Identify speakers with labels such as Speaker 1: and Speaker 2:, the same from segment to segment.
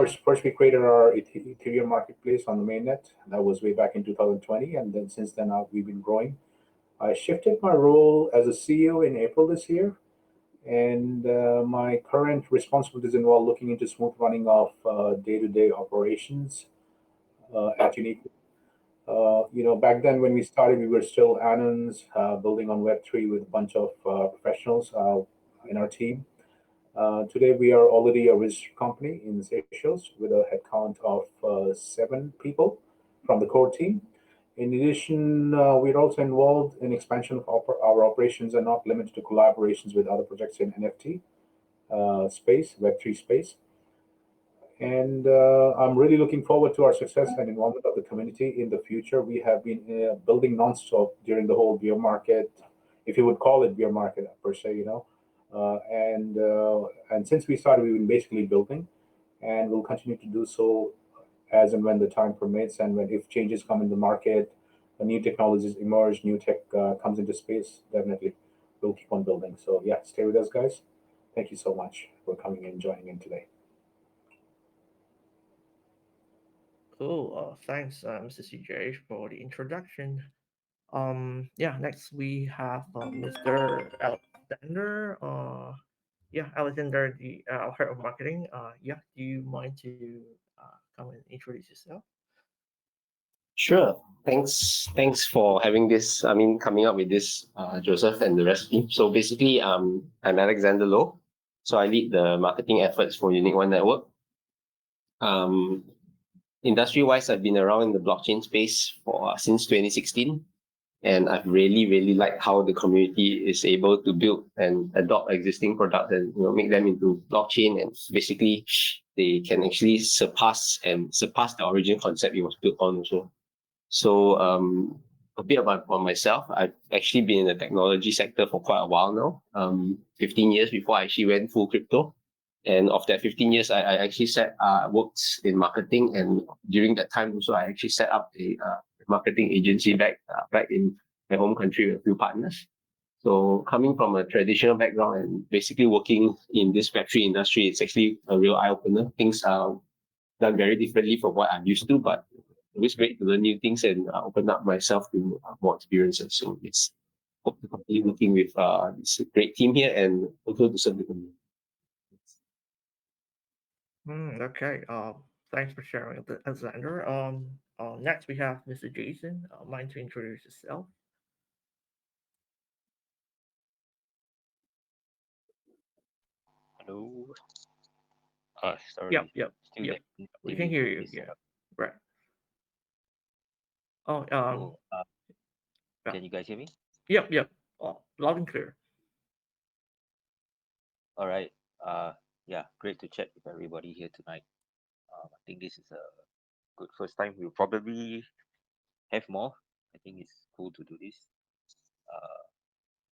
Speaker 1: first we created our Ethereum marketplace on the mainnet. That was way back in 2020, and then since then we've been growing. I shifted my role as a CEO in April this year, and my current responsibilities involve looking into smooth running of day-to-day operations at Unique. Back then when we started, we were still anons building on Web3 with a bunch of professionals in our team. Today, we are already a registered company in the Seychelles with a headcount of 7 people from the core team. In addition, we're also involved in expansion of our operations and not limited to collaborations with other projects in NFT space, Web3 space. And I'm really looking forward to our success and involvement of the community in the future. We have been building nonstop during the whole beer market, if you would call it beer market per se, and since we started, we've been basically building, and we'll continue to do so as and when the time permits, and when if changes come in the market, new technologies emerge, new tech comes into space, definitely we'll keep on building. So yeah, stay with us, guys. Thank you so much for coming and joining in today.
Speaker 2: Cool. Thanks, Mr. CJ, for the introduction. Yeah, next we have Mr. Alexander. Yeah, Alexander, the head of marketing. Yeah, do you mind to come and introduce yourself?
Speaker 3: Sure. Thanks for having this. I mean, coming up with this, Joseph and the rest of the team. So basically, I'm Alexander Low. So I lead the marketing efforts for Uniqueone Network. Um, Industry-wise, I've been around in the blockchain space for since 2016, and I've really liked how the community is able to build and adopt existing products and make them into blockchain, and basically they can actually surpass the original concept it was built on also. So a bit about myself. I've actually been in the technology sector for quite a while now. 15 years before I actually went full crypto. And of that 15 years, I actually worked in marketing, and during that time also, I actually set up a marketing agency back in my home country with a few partners. So coming from a traditional background and basically working in this Web3 industry, it's actually a real eye opener. Things are done very differently from what I'm used to, but it's great to learn new things and open up myself to more experiences. So it's hope to continue working with this great team here and also to serve the community.
Speaker 2: Okay. Thanks for sharing, Alexander. Next we have Mr. Jason. Mind to introduce yourself?
Speaker 4: Hello.
Speaker 2: Yep,
Speaker 4: Sorry.
Speaker 2: yep,
Speaker 4: Still
Speaker 2: yep.
Speaker 4: getting
Speaker 2: We can hear you.
Speaker 4: this
Speaker 2: Yeah. Right. Oh,
Speaker 4: So,
Speaker 2: yeah.
Speaker 4: can you guys hear me?
Speaker 2: Yep, yep. Oh, loud and clear.
Speaker 4: All right. Yeah, great to chat with everybody here tonight. I think this is a good first time. We'll probably have more. I think it's cool to do this uh,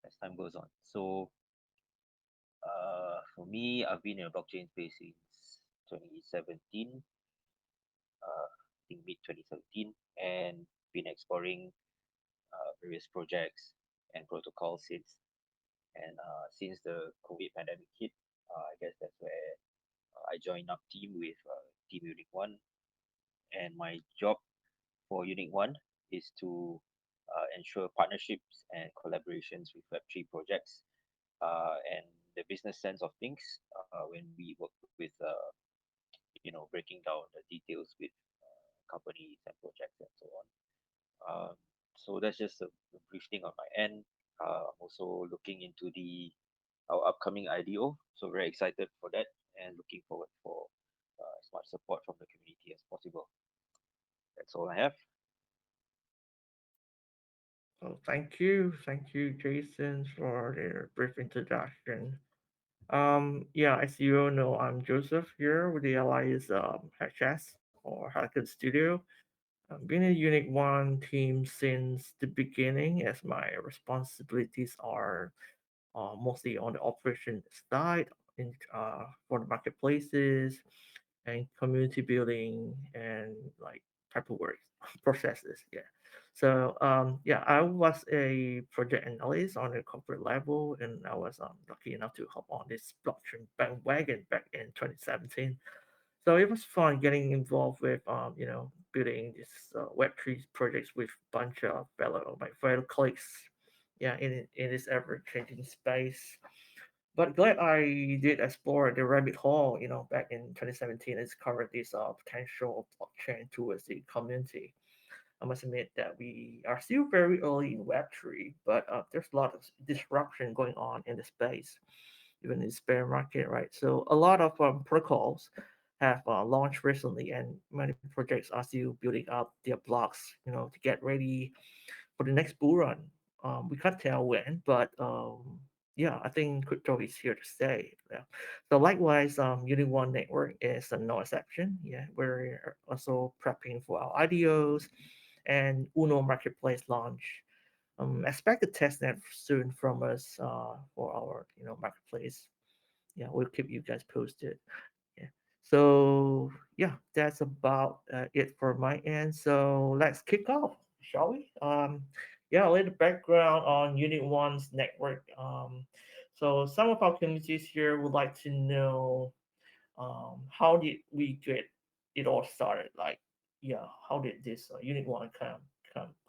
Speaker 4: as time goes on. So, for me, I've been in a blockchain space since 2017, I think mid 2017, and been exploring various projects and protocols since. And since the COVID pandemic hit, I guess that's where I joined up team with Team Unique One, and my job for Unique One is to ensure partnerships and collaborations with Web3 projects, and the business sense of things when we work with breaking down the details with companies and projects and so on. So that's just a brief thing on my end. I'm also looking into the our upcoming IDO, so very excited for that and looking forward for as much support from the community as possible. That's all I have.
Speaker 2: Oh, thank you, Jason, for the brief introduction. Yeah, as you all know, I'm Joseph here with the Alliance HS or Hackett Studio. I've been in Unique One team since the beginning, as my responsibilities are mostly on the operation side in for the marketplaces and community building and like type of work processes. Yeah. So yeah, I was a project analyst on a corporate level, and I was lucky enough to hop on this blockchain bandwagon back in 2017. So it was fun getting involved with building this Web3 projects with bunch of fellow colleagues, yeah, in this ever changing space. But glad I did explore the rabbit hole, back in 2017 and discovered this potential of blockchain towards the community. I must admit that we are still very early in Web3, but there's a lot of disruption going on in the space, even in the bear market, right? So a lot of protocols have launched recently, and many projects are still building up their blocks, to get ready for the next bull run. We can't tell when, but yeah, I think crypto is here to stay. Yeah. So likewise, Uniqueone network is no exception. Yeah, we're also prepping for our IDOs and Uno marketplace launch. Expect a testnet soon from us for our marketplace. Yeah, we'll keep you guys posted. Yeah. So yeah, that's about it for my end. So let's kick off, shall we? Yeah, a little background on Unit One's network. So some of our communities here would like to know how did we get it all started? Like, yeah, how did this Unit One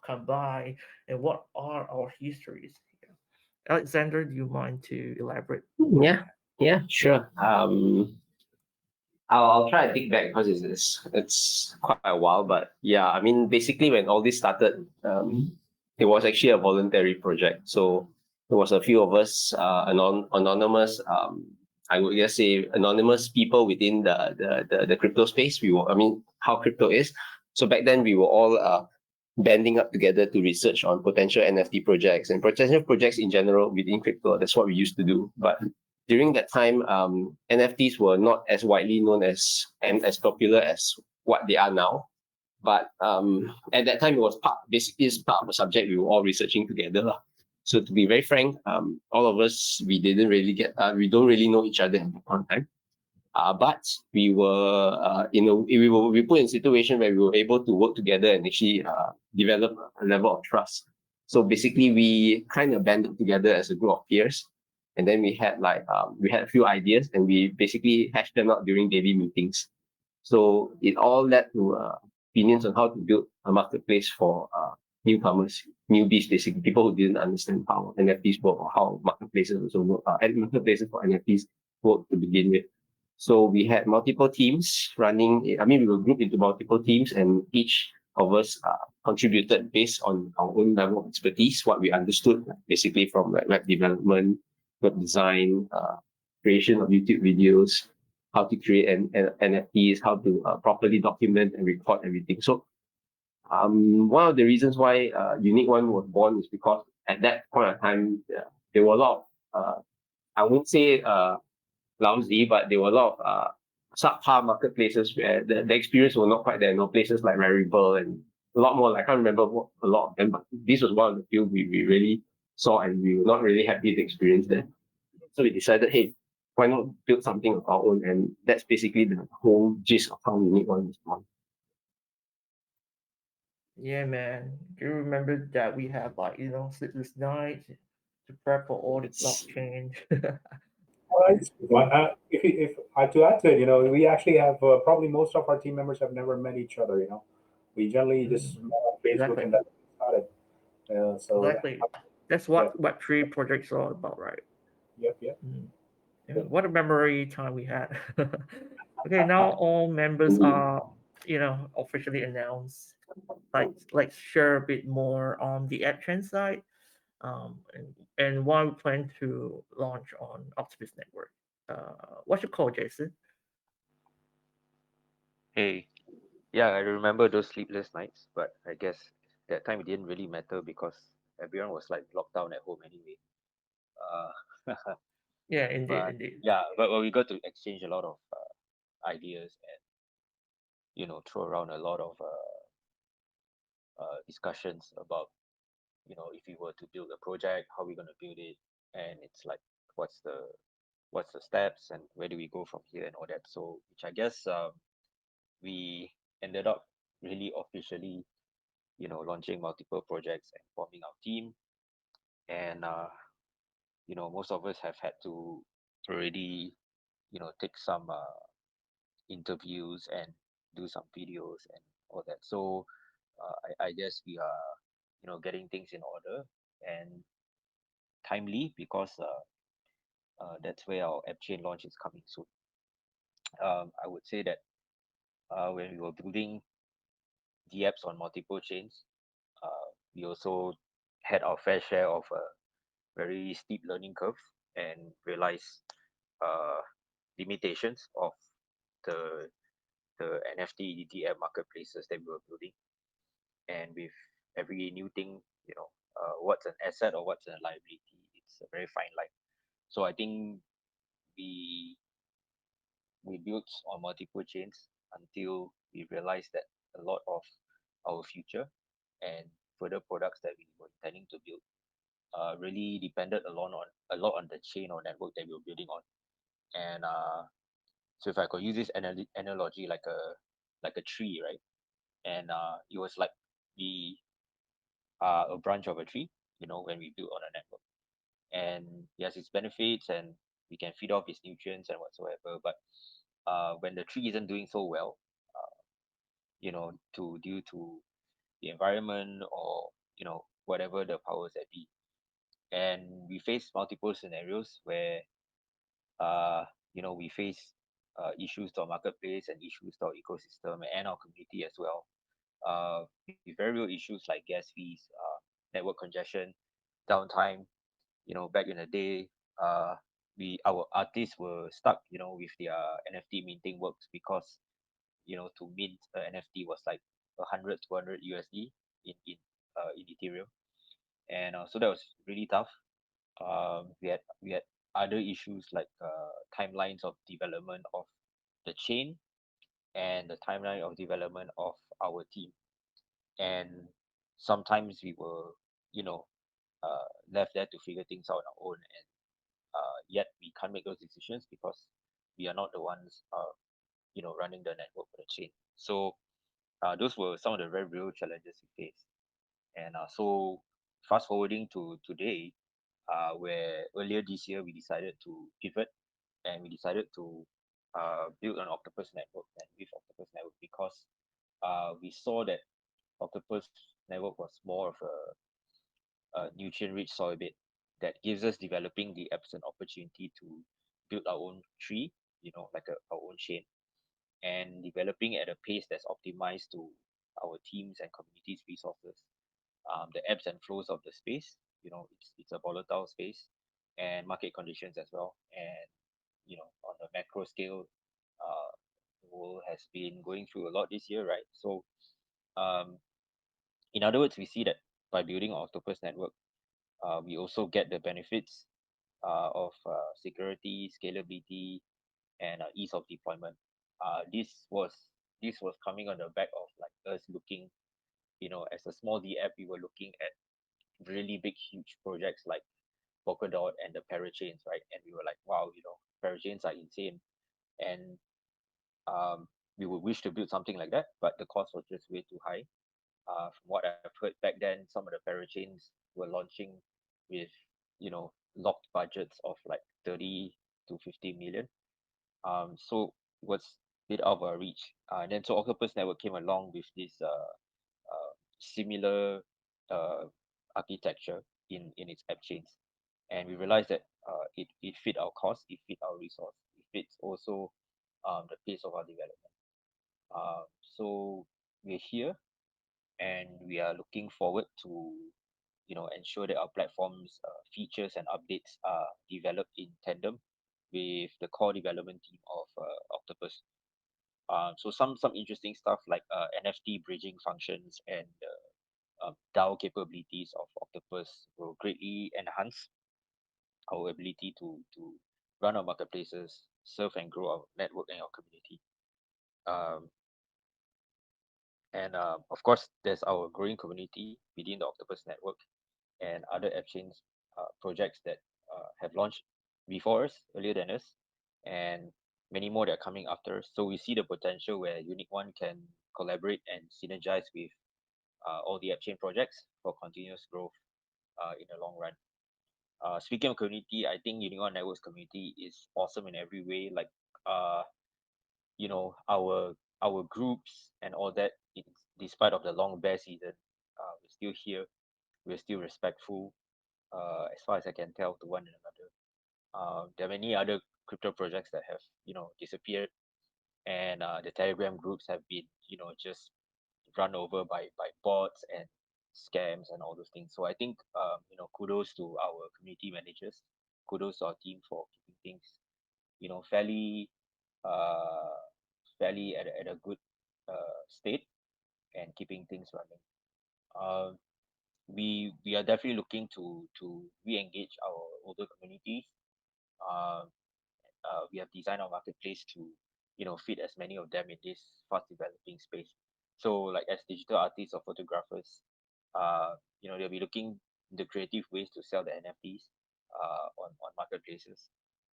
Speaker 2: come by, and what are our histories here? Alexander, do you mind to elaborate more on
Speaker 3: Yeah, yeah, sure. I'll try to dig back because it's quite a while, but yeah, I mean, basically when all this started, it was actually a voluntary project. So there was a few of us, anonymous, I would just say anonymous people within the crypto space. I mean, how crypto is. So back then we were all banding up together to research on potential NFT projects and potential projects in general within crypto. That's what we used to do. But during that time, NFTs were not as widely known as and as popular as what they are now. But at that time, it was basically it's part of a subject we were all researching together. Lah. So to be very frank, all of us we don't really know each other at that point in time. But we were, we put in a situation where we were able to work together and actually develop a level of trust. So basically, we kind of banded together as a group of peers, and then we had a few ideas, and we basically hashed them out during daily meetings. So it all led to opinions on how to build a marketplace for newcomers, newbies, basically people who didn't understand how NFTs work or how marketplaces also work, and marketplaces for NFTs work to begin with. So we had multiple teams running. I mean, we were grouped into multiple teams, and each of us contributed based on our own level of expertise, what we understood, basically from like web development, web design, creation of YouTube videos, how to create NFTs, how to properly document and record everything. So one of the reasons why Uniqueone was born is because at that point of time, there were a lot of, I won't say lousy, but there were a lot of subpar marketplaces where the experience was not quite there. No places like Rarible and a lot more. I can't remember a lot of them, but this was one of the few we really saw, and we were not really happy with the experience there. So we decided, hey, why not build something of our own? And that's basically the whole gist of how Uniqueone was born.
Speaker 2: Yeah, man. Do you remember that we have like sleepless nights to prep for all the blockchain?
Speaker 1: Right. If I to add to it, we actually have probably most of our team members have never met each other. We generally just met on Facebook,
Speaker 2: Exactly,
Speaker 1: and that's how it started.
Speaker 2: exactly. That's
Speaker 1: Yeah,
Speaker 2: what Web3 projects are all about, right?
Speaker 1: yep, yep.
Speaker 2: Mm. Yeah,
Speaker 1: Good.
Speaker 2: what a memory time we had. Okay, now all members
Speaker 3: Indeed.
Speaker 2: are officially announced. Like share a bit more on the AdChain side, and why we plan to launch on Optimus Network. What's your call, Jason?
Speaker 4: Hey, yeah, I remember those sleepless nights, but I guess that time it didn't really matter because everyone was like locked down at home anyway. Uh,
Speaker 2: Yeah, indeed,
Speaker 4: but
Speaker 2: indeed.
Speaker 4: yeah, but we got to exchange a lot of ideas and throw around a lot of discussions about if we were to build a project, how we're gonna build it, and it's like what's the what's the steps and where do we go from here and all that. So which I guess we ended up really officially launching multiple projects and forming our team. And most of us have had to already take some interviews and do some videos and all that. So I guess we are, getting things in order and timely because that's where our app chain launch is coming soon. I would say that when we were building the apps on multiple chains, we also had our fair share of a very steep learning curve and realized uh, limitations of the NFT ETF marketplaces that we were building. And with every new thing, what's an asset or what's a liability, it's a very fine line. So I think we we built on multiple chains until we realized that a lot of our future and further products that we were intending to build really depended a lot on the chain or network that we were building on. And so if I could use this analogy like a tree, right? And it was like we are a branch of a tree, when we build on a network. And yes, its benefits and we can feed off its nutrients and whatsoever. But when the tree isn't doing so well, to due to the environment or whatever the powers that be, and we face multiple scenarios where uh, we face issues to our marketplace and issues to our ecosystem and our community as well. With very real issues like gas fees, network congestion, downtime. Back in the day, uh, our artists were stuck, with their NFT minting works because to mint a NFT was like 100 200 USD in Ethereum, and so that was really tough. We had other issues like timelines of development of the chain and the timeline of development of our team, and sometimes we were you know left there to figure things out on our own, and yet we can't make those decisions because we are not the ones running the network or the chain. So those were some of the very real challenges we faced. And so fast forwarding to today, where earlier this year we decided to pivot and we decided to build an Octopus network and with Octopus network because we saw that Octopus network was more of a nutrient-rich soil bed that gives us developing the apps an opportunity to build our own tree, like our own chain, and developing at a pace that's optimized to our teams and communities' resources, the ebbs and flows of the space. It's a volatile space and market conditions as well. And on the macro scale, the world has been going through a lot this year, right? So, um, in other words, we see that by building an Octopus network, we also get the benefits of security, scalability, and ease of deployment. This was coming on the back of like us looking, as a small D app, we were looking at really big, huge projects like Polkadot and the parachains, right? And we were like, wow, parachains are insane, and um, we would wish to build something like that, but the cost was just way too high. From what I've heard back then, some of the parachains were launching with locked budgets of like 30 to 50 million. So it was a bit out of our reach. And then so Octopus Network came along with this similar uh, architecture in its app chains, and we realized that it fit our cost, it fit our resource, it fits also the pace of our development. So we're here and we are looking forward to ensure that our platform's features and updates are developed in tandem with the core development team of Octopus. So some interesting stuff like NFT bridging functions and DAO capabilities of Octopus will greatly enhance our ability to run our marketplaces, serve and grow our network and our community. Um, and of course, there's our growing community within the Octopus network and other app chains projects that have launched before us, earlier than us, and many more that are coming after us. So we see the potential where Uniqueone can collaborate and synergize with all the app chain projects for continuous growth in the long run. Speaking of community, I think Unicorn Networks community is awesome in every way. Like, uh, our groups and all that, despite of the long bear season, we're still here. We're still respectful, as far as I can tell, to one another. There are many other crypto projects that have disappeared, and the Telegram groups have been just run over by bots and scams and all those things. So I think kudos to our community managers, kudos to our team for keeping things fairly uh at a good state and keeping things running. Um, we are definitely looking to re-engage our older communities. Um, we have designed our marketplace to fit as many of them in this fast developing space. So like as digital artists or photographers, they'll be looking the creative ways to sell the NFTs on marketplaces.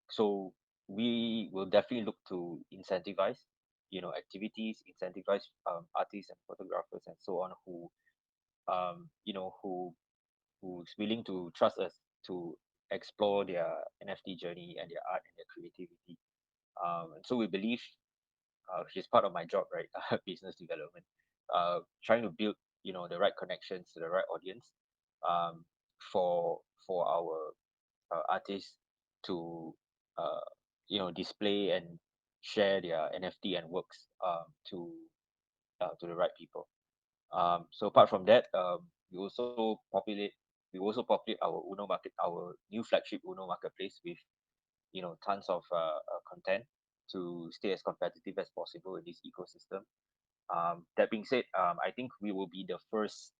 Speaker 4: So we will definitely look to incentivize activities, incentivize artists and photographers and so on who um, you know who who's willing to trust us to explore their NFT journey and their art and their creativity. And so we believe, which is part of my job, right? Business development, trying to build, the right connections to the right audience, um, for our artists to, uh, display and share their NFT and works to the right people. So apart from that, we also populate our our new flagship Uno marketplace with tons of content to stay as competitive as possible in this ecosystem. That being said, I think we will be the first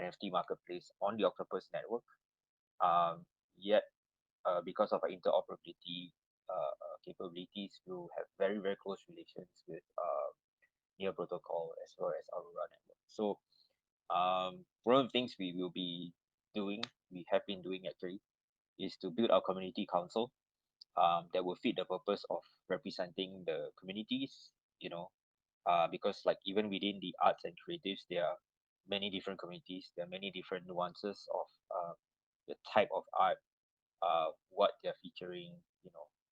Speaker 4: NFT marketplace on the Octopus network. Yet, because of our interoperability capabilities, we'll have very very close relations with Near Protocol as well as Aurora network. So one of the things we will be doing, we have been doing actually, is to build our community council that will fit the purpose of representing the communities, because like even within the arts and creatives, there are many different communities, there are many different nuances of the type of art, what they're featuring,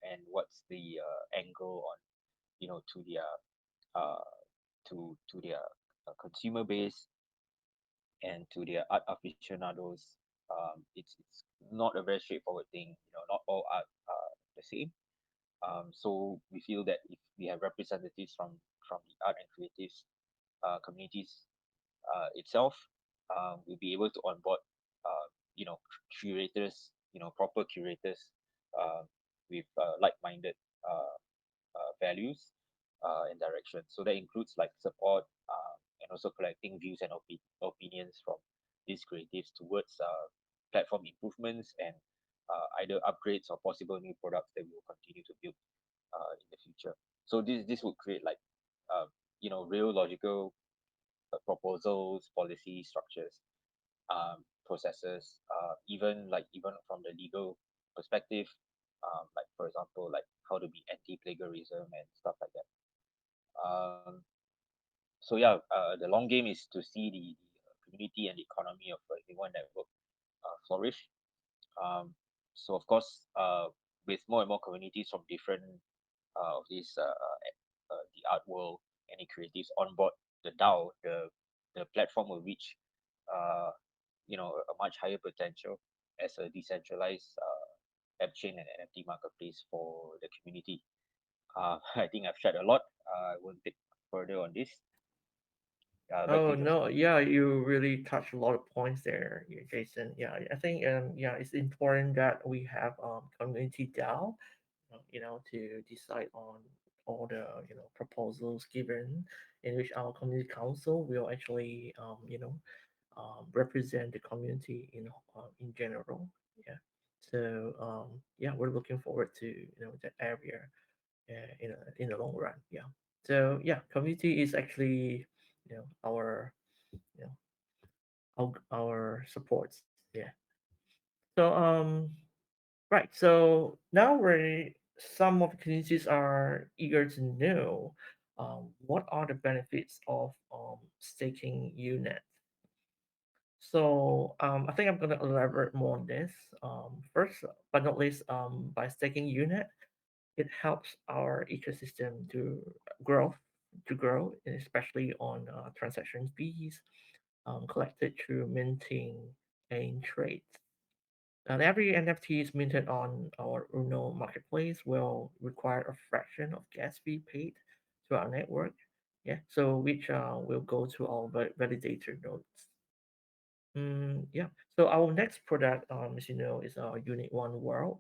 Speaker 4: and what's the angle on, to their uh, to their consumer base and to their art aficionados. It's not a very straightforward thing. Not all art are the same. So we feel that if we have representatives from the art and creatives communities itself, we'll be able to onboard, curators, proper curators with like-minded values and direction. So that includes like support and also collecting views and opinions from these creatives towards platform improvements and either upgrades or possible new products that we will continue to build in the future. So this would create like real logical proposals, policy structures, processes, even from the legal perspective, like for example, like how to be anti-plagiarism and stuff like that. Um, so yeah, the long game is to see the community and the economy of the one network flourish. Um, so of course, with more and more communities from different of these the art world, any creatives on board the DAO, the platform will reach uh, a much higher potential as a decentralized app chain and NFT marketplace for the community. I think I've shared a lot. I won't take further on this. Back to
Speaker 2: Oh
Speaker 4: you, Joseph.
Speaker 2: no, yeah, you really touched a lot of points there, Jason. Yeah, I think yeah, it's important that we have community DAO, to decide on all the proposals given, in which our community council will actually represent the community in general. Yeah. So yeah, we're looking forward to that area in the long run. Yeah. So yeah, community is actually our you know our supports. Yeah. So right. So now we some of the communities are eager to know what are the benefits of staking UNet. So I think I'm going to elaborate more on this. First, but not least, by staking UNet, It helps our ecosystem grow, grow, especially on transaction fees collected through minting and trades. And every NFT is minted on our Uno marketplace will require a fraction of gas fee paid to our network. Yeah, so which will go to our validator nodes. Yeah. So our next product, as you know, is our Uniqueone World,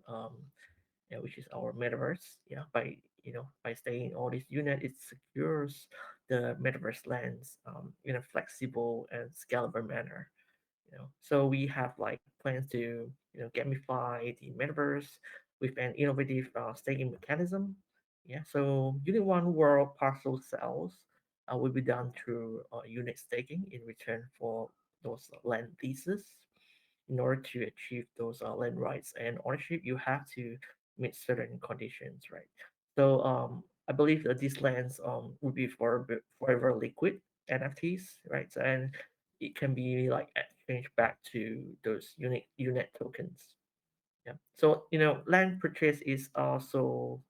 Speaker 2: yeah, which is our metaverse. Yeah, by by staying in all these unit, it secures the metaverse lands in a flexible and scalable manner. So we have like plans to gamify the metaverse with an innovative staking mechanism. Yeah, so unit one world parcel sales will be done through unit staking in return for those land leases. In order to achieve those land rights and ownership, you have to meet certain conditions, right? So I believe that these lands will be forever liquid NFTs, right? So, and it can be like exchanged back to those unique unit tokens. Yeah. So land purchase is also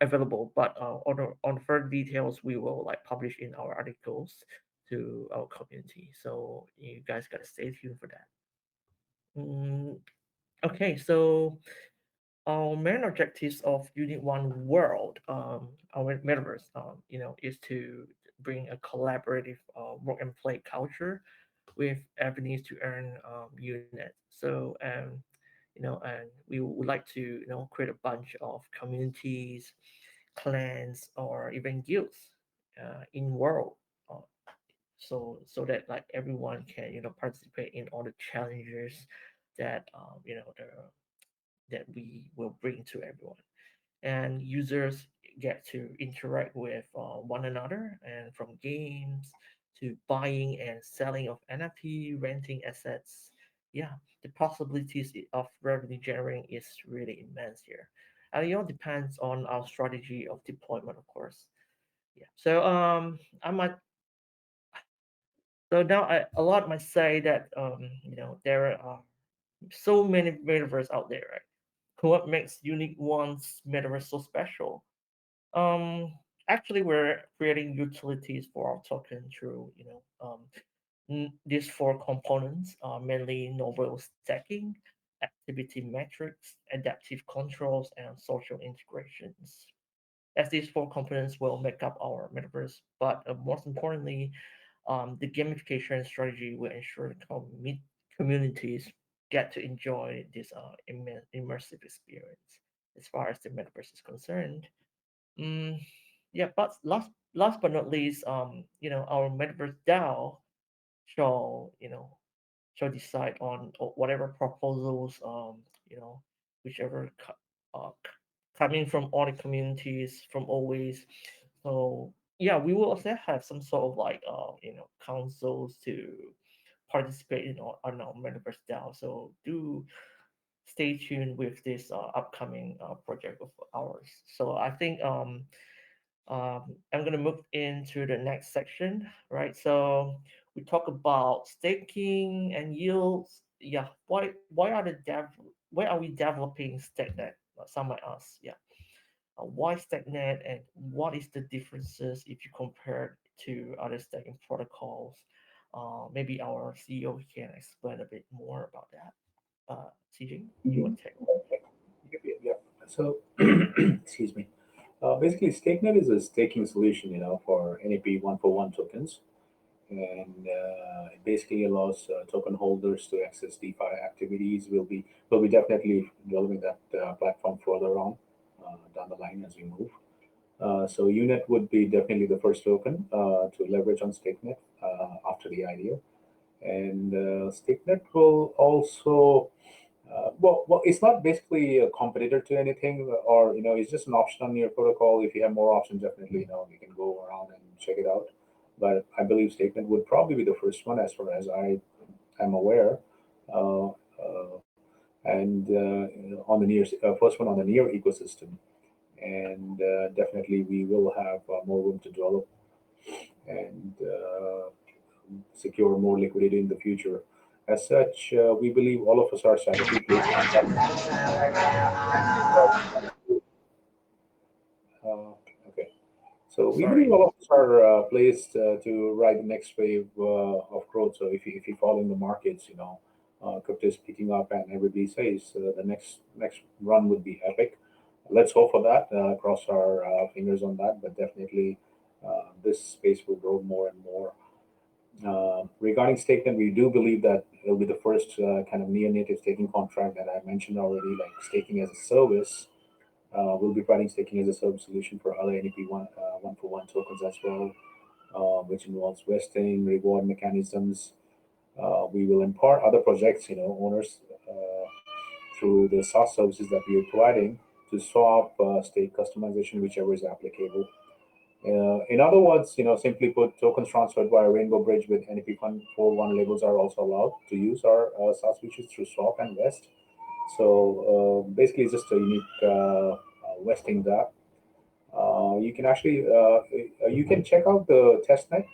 Speaker 2: available, but on further details we will like publish in our articles to our community. So you guys gotta stay tuned for that. Mm, okay, so our main objectives of Unit One World, our metaverse, is to bring a collaborative work and play culture with avenues to earn units. So, and we would like to, create a bunch of communities, clans, or even guilds in world. Uh, so that like everyone can participate in all the challenges that that we will bring to everyone, and users get to interact with one another, and from games to buying and selling of NFT, renting assets. Yeah, the possibilities of revenue generating is really immense here, and it all depends on our strategy of deployment, of course. Yeah, so I might so now a lot might say that there are so many metaverse out there, right? What makes Unique One's metaverse so special? Um, Actually, we're creating utilities for our token through these four components are mainly novel stacking, activity metrics, adaptive controls, and social integrations. As these four components will make up our metaverse, but most importantly, the gamification strategy will ensure communities get to enjoy this immersive experience as far as the metaverse is concerned. Mm, yeah, but last but not least, our metaverse DAO shall shall decide on whatever proposals, whichever coming from all the communities from always. So yeah, we will also have some sort of like councils to participate in on our metaverse DAO. So do stay tuned with this upcoming project of ours. So I think I'm going to move into the next section, right? So we talk about staking and yields. Yeah, why are we developing Stakenet? Some might ask, yeah, why Stakenet and what is the differences if you compare it to other staking protocols? Maybe our CEO can explain a bit more about that. CJ, you want to take?
Speaker 1: Yep, yep, yep. So, excuse me. Basically, Stakenet is a staking solution, for NAP 141 tokens, and it basically allows token holders to access DeFi activities. We'll be definitely developing that platform further on down the line as we move. So UNET would be definitely the first token to leverage on StakeNet after the IDO, and StakeNet will also it's not basically a competitor to anything, or it's just an option on your protocol. If you have more options, definitely you can go around and check it out. But I believe Statement would probably be the first one, as far as I am aware. Uh, and on the near first one on the near ecosystem, and definitely we will have more room to develop and secure more liquidity in the future. As such, we believe all of us are strategically placed. So we believe
Speaker 2: Sorry.
Speaker 1: all of us are placed to ride the next wave of growth. So if you follow in the markets, crypto is picking up, and everybody says the next run would be epic. Let's hope for that. Cross our fingers on that. But definitely, this space will grow more and more. Regarding Stakenet, we do believe that it'll be the first kind of near-native staking contract that I mentioned already, like staking as a service. We'll be providing staking as a service solution for other NEP one for one tokens as well, which involves vesting, reward mechanisms. We will empower other projects, owners through the SaaS services that we are providing to swap state customization, whichever is applicable. In other words, simply put, tokens transferred via Rainbow Bridge with NEP Fund 41 labels are also allowed to use our SaaS features through swap and vest. So basically, it's just a unique vesting that you can actually you can check out the testnet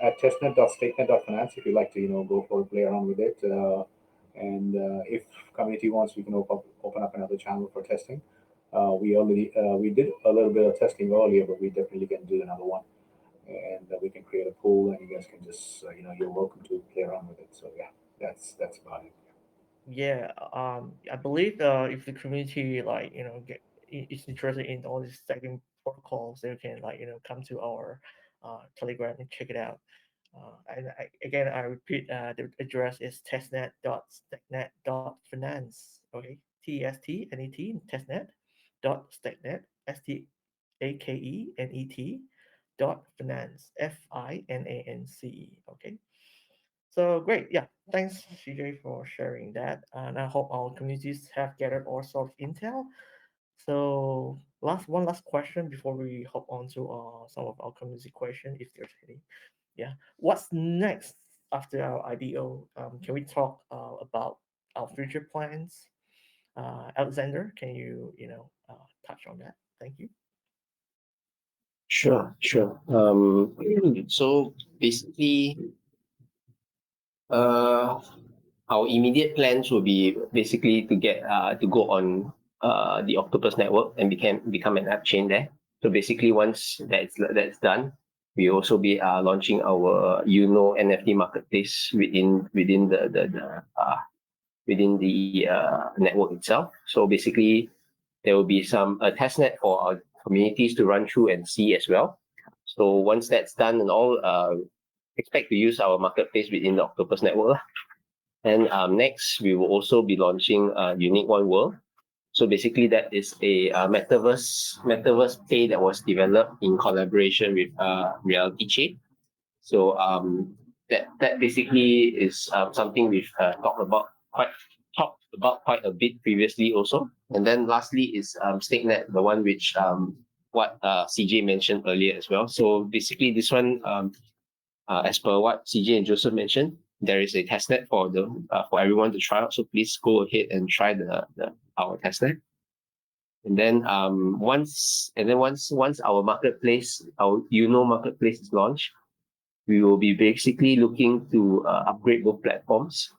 Speaker 1: at testnet.stakenet.finance if you like to go for a play around with it. And if community wants, we can open up another channel for testing. We did a little bit of testing earlier, but we definitely can do another one, and we can create a pool, and you guys can just you're welcome to play around with it. So yeah, that's about it.
Speaker 2: Yeah, I believe if the community like is interested in all these stacking protocols, they can come to our Telegram and check it out. Again, I repeat, the address is testnet.stacknet.finance. Okay, TESTNET testnet dot stacknet STAKENET dot finance FINANCE. Okay. So great, yeah. Thanks, CJ, for sharing that, and I hope our communities have gathered all sort of intel. So last question before we hop on to some of our community question, if there's any. Yeah, what's next after our IDO? Can we talk about our future plans? Alexander, can you touch on that? Thank you.
Speaker 3: Sure, sure. So basically, uh, our immediate plans will be basically to get to go on the Octopus network and become an app chain there. So basically, once that's done, we also be launching our NFT marketplace within the network itself. So basically, there will be some a testnet for our communities to run through and see as well. So once that's done and all, expect to use our marketplace within the Octopus network. And next, we will also be launching Uniqueone World. So basically, that is a metaverse play that was developed in collaboration with Reality Chain. So that basically is something we've talked about quite a bit previously also. And then lastly is Stakenet, the one which what CJ mentioned earlier as well. So basically, this one as per what CJ and Joseph mentioned, there is a testnet for everyone to try out. So please go ahead and try our testnet. And then once our marketplace, our marketplace is launched, we will be basically looking to upgrade both platforms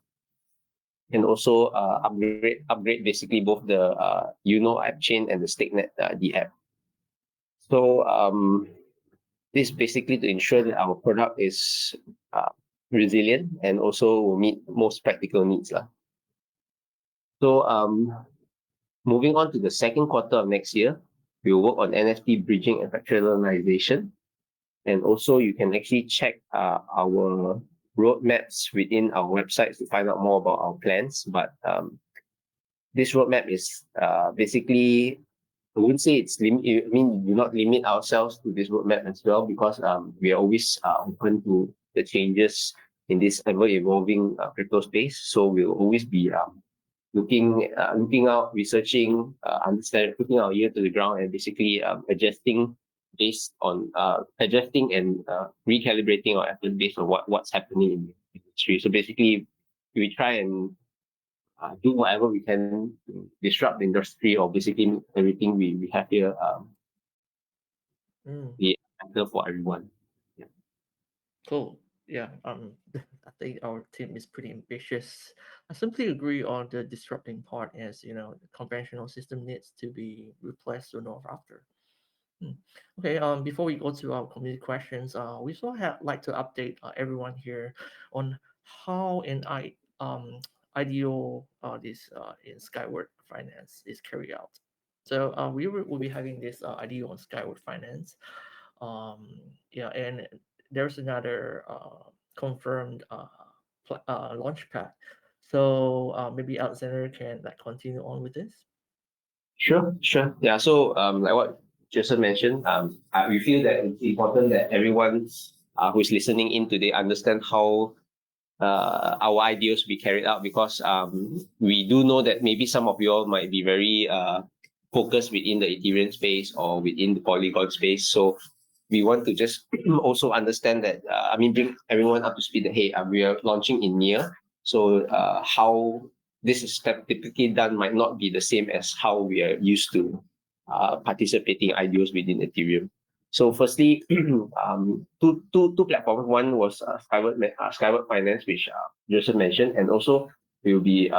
Speaker 3: and also upgrade basically both the app chain and the Stakenet the app. So this is basically to ensure that our product is resilient and also will meet most practical needs lah. So moving on to the second quarter of next year, we will work on NFT bridging and fractionalization. And also, you can actually check our roadmaps within our websites to find out more about our plans. But this roadmap is basically, I wouldn't say it's limit. I mean, we do not limit ourselves to this roadmap as well because we are always open to the changes in this ever evolving crypto space. So we'll always be looking out, researching, understand, putting our ear to the ground, and basically adjusting based on adjusting and recalibrating our efforts based on what's happening in the industry. So basically, we try and do whatever we can to disrupt the industry or basically everything we have here
Speaker 2: Mm.
Speaker 3: be better for everyone. Yeah.
Speaker 2: Cool. Yeah, I think our team is pretty ambitious. I simply agree on the disrupting part as the conventional system needs to be replaced sooner or after. Okay, before we go to our community questions, we also have like to update everyone here on how an ideal this in Skyward Finance is carried out. So will be having this ideal on Skyward Finance. Um, yeah, and there's another confirmed launch pad. So maybe Alexander can like continue on with this.
Speaker 3: Sure. Yeah. So, like what Joseph mentioned, we feel that it's important that everyone who is listening in today understand how our ideas be carried out, because we do know that maybe some of you all might be very focused within the Ethereum space or within the Polygon space. So we want to just also understand that, bring everyone up to speed that, hey, we are launching in near. So how this is typically done might not be the same as how we are used to participating IDOs within Ethereum. So firstly, two platforms. One was Skyward Finance, which Joseph mentioned, and also we'll be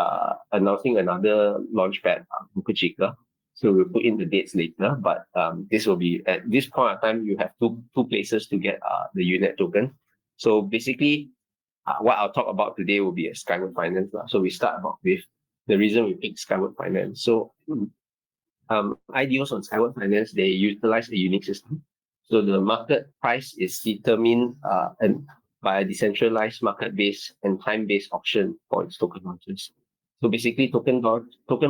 Speaker 3: announcing another launchpad, Bukachika. So we'll put in the dates later, but this will be at this point of time. You have two places to get the UNET token. So basically, what I'll talk about today will be a Skyward Finance. So we start about with the reason we picked Skyward Finance. So IDOs on Skyward Finance, they utilize a unique system. So the market price is determined by a decentralized market-based and time-based auction for its token launches. So basically, token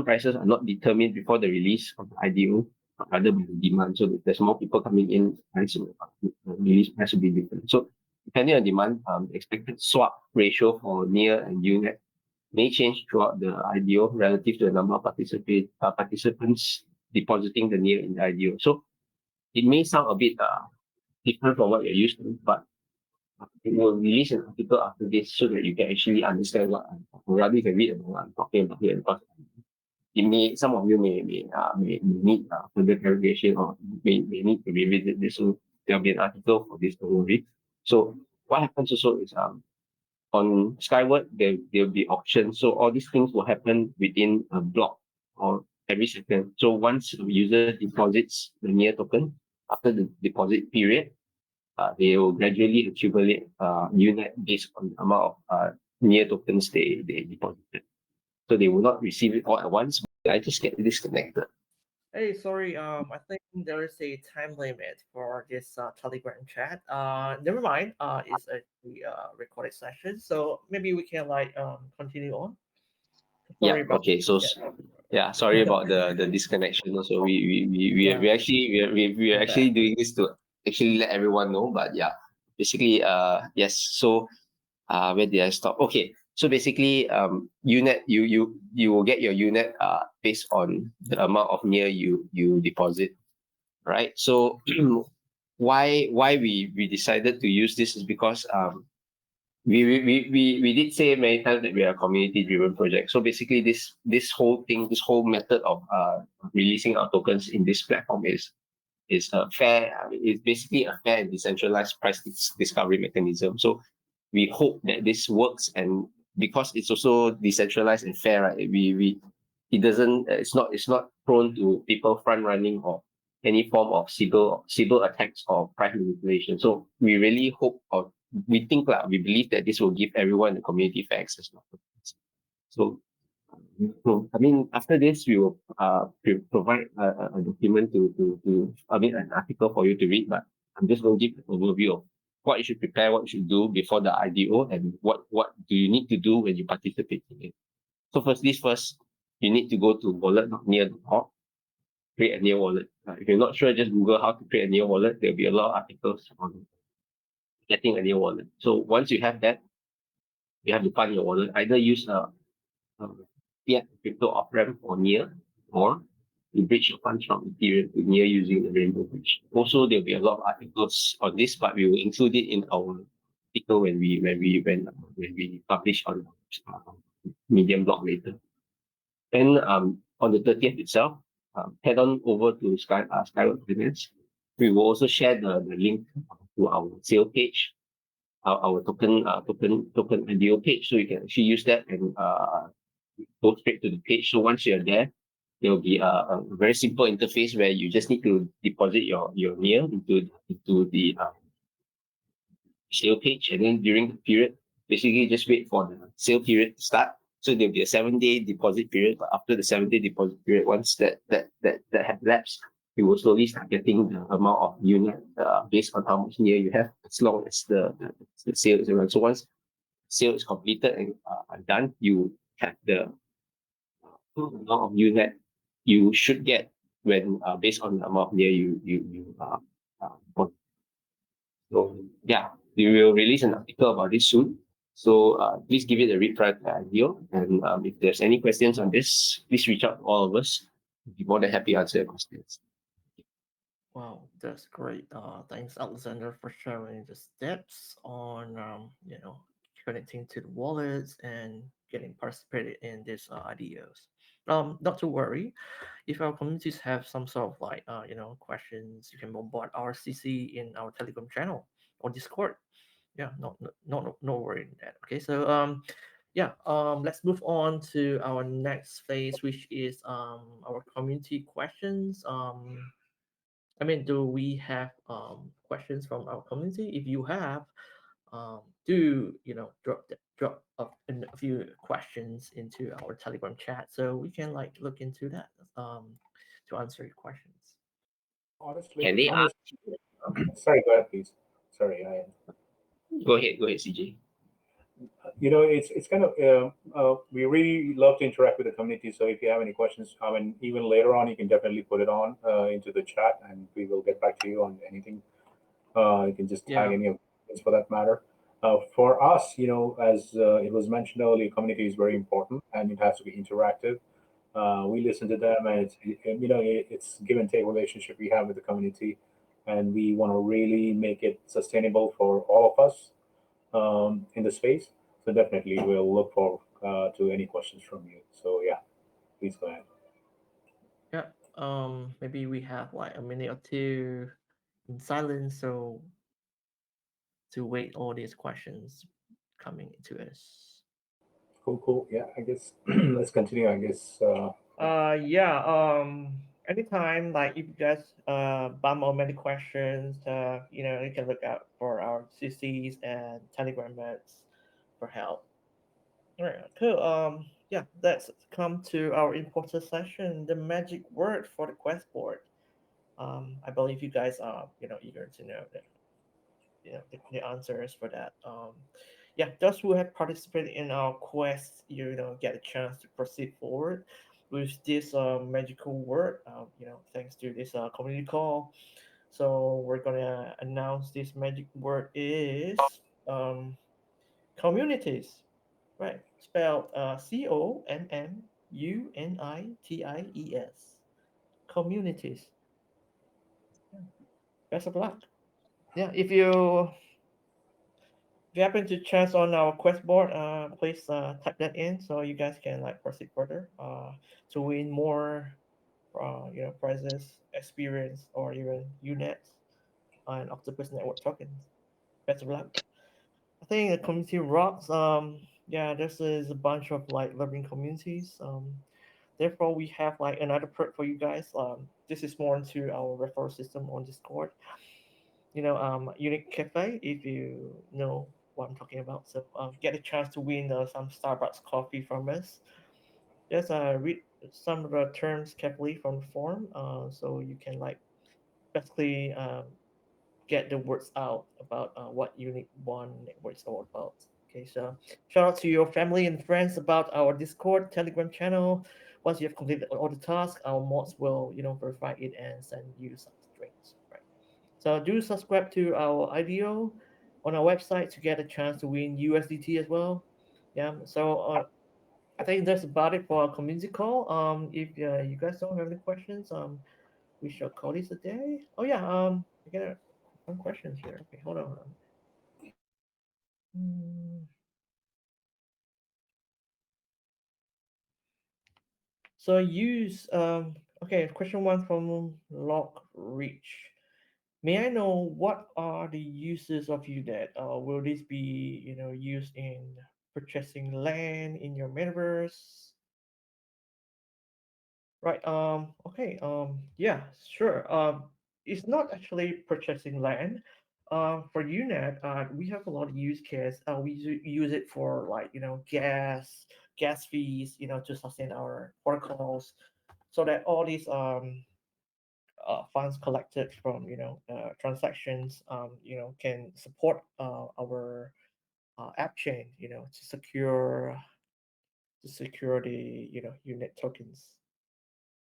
Speaker 3: prices are not determined before the release of the IDO, but rather by the demand. So there's more people coming in, the release price will be different. So depending on demand, the expected swap ratio for near and UNET may change throughout the IDO relative to the number of participants depositing the near in the IDO. So it may sound a bit different from what you're used to, but it will release an article after this so that you can actually understand what or rather you can read about what I'm talking about here. Because some of you may need further clarification or may need to revisit this. So there'll be an article for this, don't worry. So what happens also is on Skyward, there'll be auctions. So all these things will happen within a block or every second. So once a user deposits the near token, after the deposit period, they will gradually accumulate UNET based on the amount of near tokens they deposited. So they will not receive it all at once. I just get disconnected.
Speaker 2: Hey, sorry. I think there is a time limit for this Telegram chat. Never mind. It's a recorded session, so maybe we can like continue on.
Speaker 3: Yeah.
Speaker 2: Sorry about.
Speaker 3: Okay. So
Speaker 2: Yeah.
Speaker 3: sorry about the disconnection. Also,
Speaker 2: Yeah.
Speaker 3: we actually we are
Speaker 2: My
Speaker 3: actually
Speaker 2: bad.
Speaker 3: doing this to actually let everyone know. But yeah, basically yes. So where did I stop? Okay. So basically UNET you will get your UNET based on the amount of near you deposit, right? So why we decided to use this is because we did say many times that we are a community driven project. So basically this whole thing, this whole method of releasing our tokens in this platform is a fair, it's basically a fair and decentralized price discovery mechanism. So we hope that this works, and because it's also decentralized and fair, right? We it doesn't it's not prone to people front running or any form of cyber attacks or price manipulation. So we really hope, or we think that we believe that this will give everyone in the community fair access. So after this, we will provide a document an article for you to read, but I'm just going to give an overview of what you should prepare, what you should do before the IDO, and what do you need to do when you participate in it. So first, you need to go to wallet.near.org, create a near wallet. If you're not sure, just Google how to create a near wallet. There'll be a lot of articles on getting a near wallet. So once you have that, you have to fund your wallet. Either use fiat crypto off-ramp or near, or you bridge your funds from Ethereum to near using the Rainbow Bridge. Also, there'll be a lot of articles on this, but we will include it in our article when we publish on Medium blog later. Then on the 30th itself, head on over to Skyward Finance. We will also share the link to our sale page, our token IDO page, so you can actually use that and go straight to the page. So once you're there, There will be a very simple interface where you just need to deposit your meal into the sale page, and then during the period, basically just wait for the sale period to start. So there'll be a 7 day deposit period, but after the 7 day deposit period, once that has lapsed, you will slowly start getting the amount of unit based on how much near you have, as long as the sale is around. So once sale is completed and done, you have the full amount of unit you should get when based on the amount of near you bought. So yeah, we will release an article about this soon. So please give it a read prior to the ideal. And if there's any questions on this, please reach out to all of us. We'll be more than happy to answer your questions.
Speaker 2: Wow, that's great. Thanks, Alexander, for sharing the steps on connecting to the wallets and getting participated in these ideas. Not to worry, if our communities have some sort of like questions, you can bombard our CC in our Telegram channel or Discord. Yeah, no worry in that. Okay, so yeah, let's move on to our next phase, which is our community questions. I mean, do we have questions from our community? If you have, do drop a few questions into our Telegram chat so we can like look into that to answer your questions.
Speaker 3: Can
Speaker 1: Honestly,
Speaker 3: they ask?
Speaker 1: honest. Sorry, go ahead, please. Sorry, I.
Speaker 3: Go ahead, CJ.
Speaker 1: It's kind of we really love to interact with the community. So if you have any questions, I mean, even later on, you can definitely put it on into the chat, and we will get back to you on anything. You can just tag
Speaker 2: Yeah,
Speaker 1: any of this for that matter. For us, as it was mentioned earlier, community is very important, and it has to be interactive. We listen to them, and it's give and take relationship we have with the community, and we want to really make it sustainable for all of us in the space. So definitely, we'll look for to any questions from you. So yeah, please go ahead.
Speaker 2: yeah. Maybe we have like a minute or two in silence, so to wait all these questions coming to us.
Speaker 1: Cool, cool. Yeah, I guess let's continue. I guess yeah.
Speaker 2: Yeah. Anytime, like if you guys bum or many questions, you can look out for our CCs and Telegram bots for help. All right, cool. Yeah, let's come to our important session, the magic word for the quest board. I believe you guys are, eager to know that, the answers for that. Yeah, those who have participated in our quest, get a chance to proceed forward with this magical word. Thanks to this community call. So we're gonna announce this magic word is um, communities. Right. Spelled COMMUNITIES. Communities. Yeah. Best of luck. Yeah. If you happen to chance on our quest board, please type that in so you guys can like proceed further to win more prizes, experience, or even units and Octopus Network tokens. Best of luck. I think the community rocks. Yeah, this is a bunch of like loving communities. Therefore, we have like another perk for you guys. This is more into our referral system on Discord. Unique Cafe, if you know what I'm talking about. So get a chance to win some Starbucks coffee from us. Just read some of the terms carefully from the form, so you can like basically get the words out about what Unique One Network is all about. Okay, so shout out to your family and friends about our Discord, Telegram channel. Once you have completed all the tasks, our mods will verify it and send you some strings. Right. So do subscribe to our IDO on our website to get a chance to win USDT as well. Yeah. So I think that's about it for our community call. If you guys don't have any questions, we shall call this a day. Oh yeah. I got some questions here. Okay, hold on. Hmm. So use okay, question one from Lock Reach. May I know what are the uses of UDET? Will this be used in purchasing land in your metaverse? Right. Okay. Yeah. Sure. It's not actually purchasing land. For UNET, we have a lot of use case. We use it for like gas fees, to sustain our protocols, so that all these funds collected from transactions can support our app chain, to secure the unit tokens.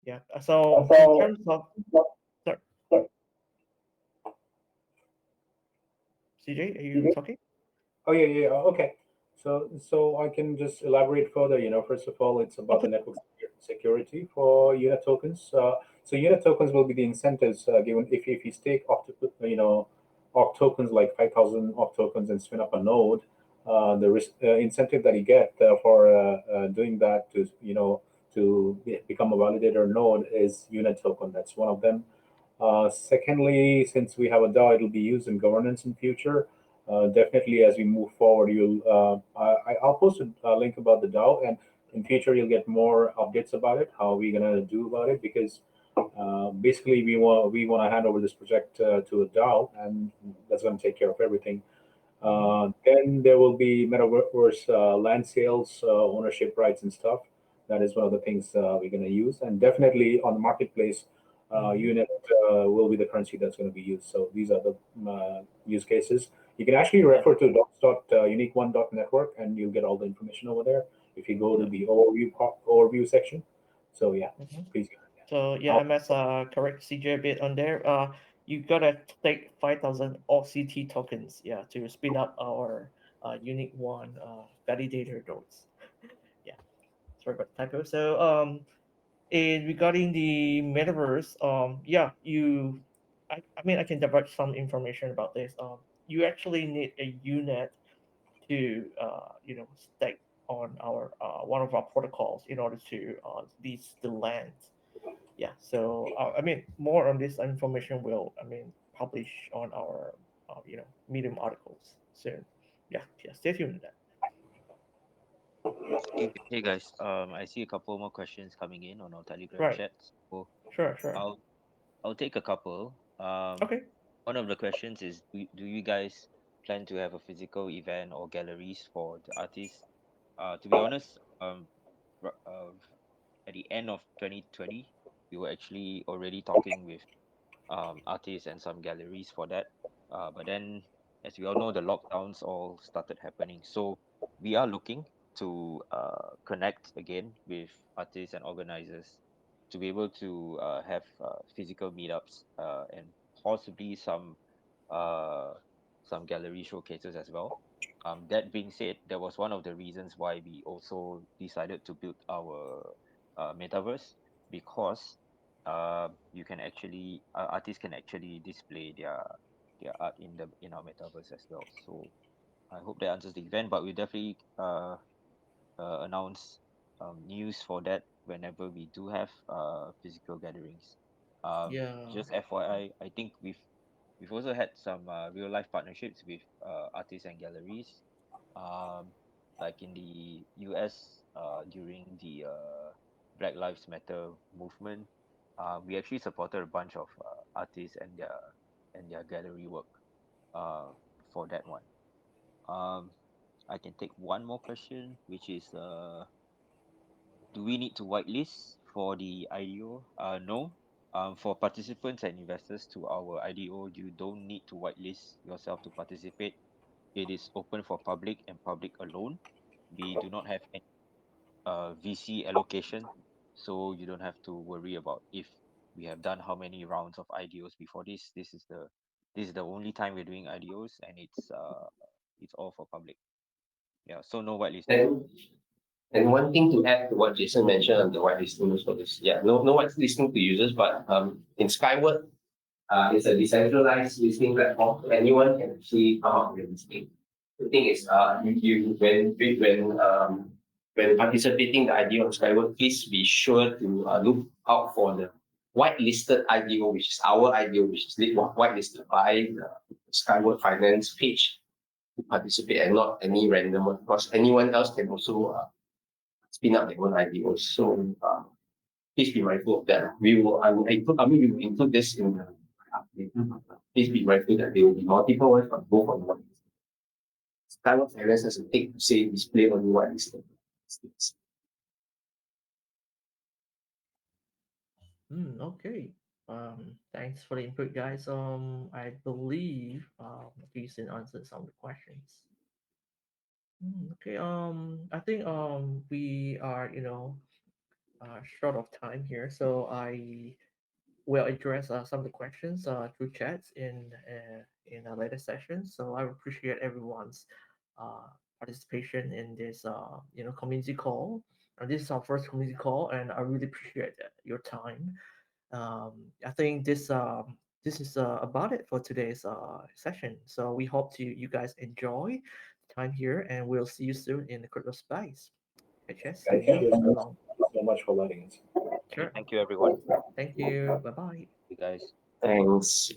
Speaker 2: Yeah. So in terms of, sorry, CJ, are you talking?
Speaker 1: Oh yeah, yeah. Okay. So I can just elaborate further. First of all, it's about
Speaker 2: Okay.
Speaker 1: the network security for unit tokens. So unit tokens will be the incentives given if you stake off tokens like 5,000 off tokens and spin up a node. The incentive that you get for doing that to become a validator node is unit token. That's one of them. Secondly, since we have a DAO, it'll be used in governance in future. Definitely, as we move forward, I'll post a link about the DAO, and in future you'll get more updates about it. How we're gonna do about it, because basically we want to hand over this project to a DAO, and that's going to take care of everything.
Speaker 2: Mhm.
Speaker 1: Then there will be metaverse land sales, ownership rights, and stuff. That is one of the things we're going to use, and definitely on the marketplace,
Speaker 2: Mhm.
Speaker 1: unit will be the currency that's going to be used. So these are the use cases. You can actually
Speaker 2: Yeah.
Speaker 1: refer to uniqueone.network, and you'll get all the information over there if you go to
Speaker 2: Yeah.
Speaker 1: the overview section. So yeah,
Speaker 2: Mhm.
Speaker 1: please.
Speaker 2: So yeah,
Speaker 1: I'll,
Speaker 2: I must correct CJ a bit on there. You gotta take 5,000 OCT tokens, yeah, to spin up our unique one validator nodes. Yeah, sorry about the typo. So in regarding the metaverse, yeah, I mean, I can divulge some information about this. You actually need a unit to stake on our one of our protocols in order to lease the land. Yeah. So I mean, more on this information will, publish on our Medium articles soon. Yeah. Yeah. Stay tuned with that.
Speaker 4: Hey guys, I see a couple more questions coming in on our Telegram
Speaker 2: Right.
Speaker 4: chat. So
Speaker 2: Sure. Sure.
Speaker 4: I'll I'll take a couple.
Speaker 2: Okay.
Speaker 4: One of the questions is, do you guys plan to have a physical event or galleries for the artists? To be honest, r- uh, at the end of 2020, we were actually already talking with artists and some galleries for that. But then, as we all know, the lockdowns all started happening. So we are looking to connect again with artists and organizers to be able to have physical meetups and possibly uh, some gallery showcases as well. That being said, that was one of the reasons why we also decided to build our metaverse, because you can actually artists can actually display their art in our metaverse as well. So I hope that answers the event, but we'll definitely announce news for that whenever we do have physical gatherings.
Speaker 2: Yeah.
Speaker 4: Just FYI, I think we've also had some real life partnerships with artists and galleries, um, like in the US during the Black Lives Matter movement. We actually supported a bunch of artists and their gallery work uh, for that one. Um, I can take one more question, which is do we need to whitelist for the IDO? No. For participants and investors to our IDO, you don't need to whitelist yourself to participate. It is open for public and public alone. We do not have any VC allocation, so you don't have to worry about if we have done how many rounds of IDOs before this. This is the only time we're doing IDOs, and it's all for public. Yeah, so no whitelisting.
Speaker 3: And and one thing to add to what Jason mentioned on the whitelisting for this, yeah, no whitelisting to users, but in Skyward, it's a decentralized listing platform. Anyone can actually come up with a listing. The thing is, when participating the IDO on Skyward, please be sure to look out for the whitelisted IDO, which is our IDO, which is whitelisted by the Skyward Finance page to participate, and not any random one, because anyone else can also spin up their own IDOs. So please be mindful of that. We will, I will include, I mean, we will include this in the please be mindful that there will be multiple ones, but both on one. Kind of fairness as a take to say display only one listing.
Speaker 2: Okay. Thanks for the input, guys. I believe Jason answered some of the questions. Okay. I think we are short of time here, so I will address some of the questions through chats in a later session. So I appreciate everyone's uh, participation in this community call. This is our first community call, and I really appreciate your time. I think this is about it for today's session. So we hope to you guys enjoy the time here, and we'll see you soon in the crypto space. HS,
Speaker 1: Guys,
Speaker 2: thank you
Speaker 1: cheers.
Speaker 2: so long.
Speaker 1: Thank you so much for letting us.
Speaker 4: Okay,
Speaker 2: Sure.
Speaker 4: thank you everyone.
Speaker 2: Thank you. Bye bye.
Speaker 4: You guys.
Speaker 3: Thanks.